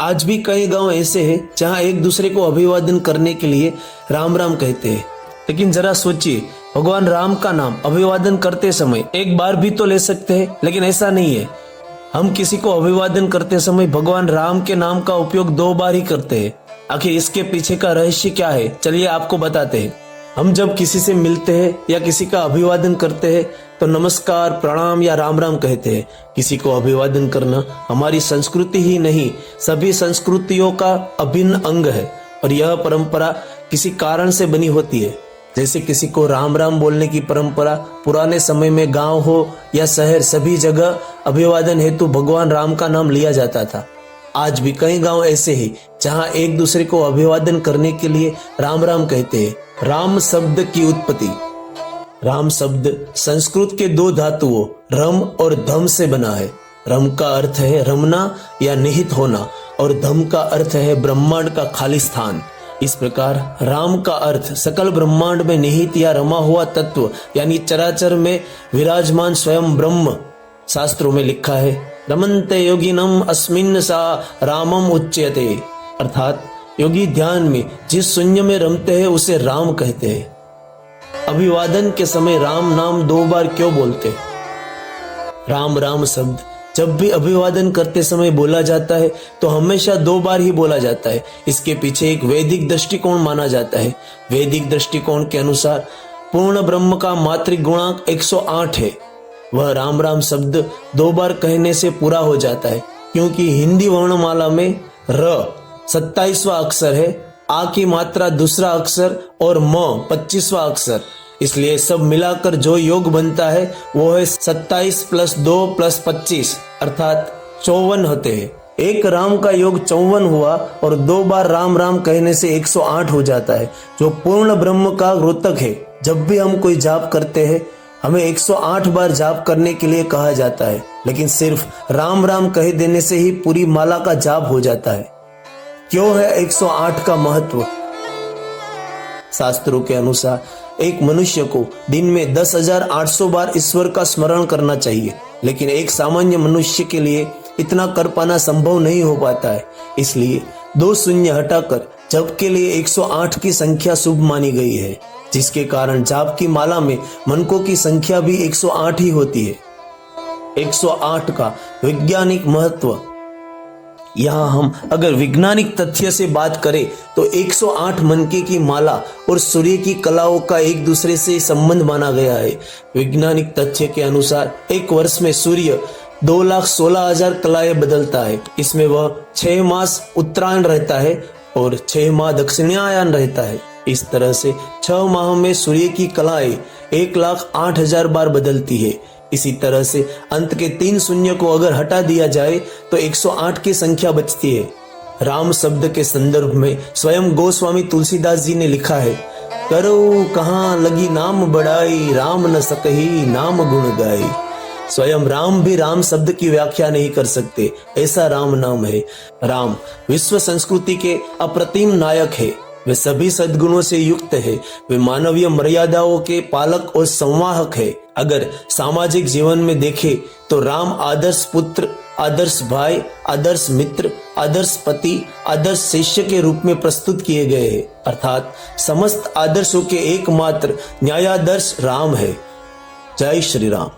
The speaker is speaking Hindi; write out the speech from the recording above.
आज भी कई गांव ऐसे हैं जहां एक दूसरे को अभिवादन करने के लिए राम राम कहते हैं। लेकिन जरा सोचिए, भगवान राम का नाम अभिवादन करते समय एक बार भी तो ले सकते हैं, लेकिन ऐसा नहीं है। हम किसी को अभिवादन करते समय भगवान राम के नाम का उपयोग 2 बार ही करते हैं। आखिर इसके पीछे का रहस्य क्या है, चलिए आपको बताते हैं। हम जब किसी से मिलते हैं या किसी का अभिवादन करते हैं तो नमस्कार, प्रणाम या राम राम कहते हैं। किसी को अभिवादन करना हमारी संस्कृति ही नहीं, सभी संस्कृतियों का अभिन्न अंग है और यह परंपरा किसी कारण से बनी होती है। जैसे किसी को राम राम बोलने की परंपरा पुराने समय में गांव हो या शहर, सभी जगह अभिवादन हेतु भगवान राम का नाम लिया जाता था। आज भी कई गांव ऐसे हैं जहां एक दूसरे को अभिवादन करने के लिए राम राम कहते हैं। राम शब्द की उत्पत्ति। राम शब्द संस्कृत के 2 धातुओं रम और धम से बना है। रम का अर्थ है रमना या निहित होना और धम का अर्थ है ब्रह्मांड का खाली स्थान। इस प्रकार राम का अर्थ सकल ब्रह्मांड में निहित या रमा हुआ तत्व यानी चराचर में विराजमान स्वयं ब्रह्म। शास्त्रों में लिखा है, रमन्ते योगिनम अस्मिन् सा रामम उच्यते, अर्थात योगी ध्यान में जिस शून्य में रमते हैं उसे राम कहते हैं। अभिवादन के समय राम नाम 2 बार क्यों बोलते हैं? राम राम शब्द जब भी अभिवादन करते समय बोला जाता है तो हमेशा 2 बार ही बोला जाता है। इसके पीछे एक वैदिक दृष्टिकोण माना जाता है। वैदिक दृष्टिकोण के अनुसार पूर्ण ब्रह्म का मात्रिक गुणांक 108 है। वह राम राम शब्द 2 बार कहने से पूरा हो जाता है, क्योंकि हिंदी वर्णमाला में र 27वां अक्षर है, आ की मात्रा दूसरा अक्षर और म 25वां अक्षर। इसलिए सब मिलाकर जो योग बनता है वो है 27 + 2 + 25 अर्थात 54 होते हैं। एक राम का योग 54 हुआ और 2 बार राम राम कहने से 108 हो जाता है, जो पूर्ण ब्रह्म का रोतक है। जब भी हम कोई जाप करते हैं हमें 108 बार जाप करने के लिए कहा जाता है, लेकिन सिर्फ राम राम कह देने से ही पूरी माला का जाप हो जाता है। क्यों है 108 का महत्व? शास्त्रों के अनुसार एक मनुष्य को दिन में 10,800 बार ईश्वर का स्मरण करना चाहिए, लेकिन एक सामान्य मनुष्य के लिए इतना कर पाना संभव नहीं हो पाता है। इसलिए 2 शून्य हटाकर जप के लिए 108 की संख्या शुभ मानी गई है, जिसके कारण जाप की माला में मनकों की संख्या भी 108 ही होती है। 108 का वैज्ञानिक महत्व। यहाँ हम अगर वैज्ञानिक तथ्य से बात करें तो 108 मनके की माला और सूर्य की कलाओं का एक दूसरे से संबंध माना गया है। वैज्ञानिक तथ्य के अनुसार एक वर्ष में सूर्य 2,16,000 कलाएं बदलता है। इसमें वह 6 मास उत्तरायण रहता है और 6 माह दक्षिणायन रहता है। इस तरह से 6 माह में सूर्य की कलाएं 1,08,000 बार बदलती है। इसी तरह से अंत के 3 शून्य को अगर हटा दिया जाए तो 108 की संख्या बचती है। राम शब्द के संदर्भ में स्वयं गोस्वामी तुलसीदास जी ने लिखा है, करो कहाँ लगी नाम बढ़ाई, राम न सकही नाम गुण गाई। स्वयं राम भी राम शब्द की व्याख्या नहीं कर सकते, ऐसा राम नाम है। राम विश्व संस्कृति के अप्रतिम नायक है। वे सभी सद्गुणों से युक्त है। वे मानवीय मर्यादाओं के पालक और संवाहक है। अगर सामाजिक जीवन में देखें तो राम आदर्श पुत्र, आदर्श भाई, आदर्श मित्र, आदर्श पति, आदर्श शिष्य के रूप में प्रस्तुत किए गए हैं। अर्थात समस्त आदर्शों के एकमात्र न्यायादर्श राम है। जय श्री राम।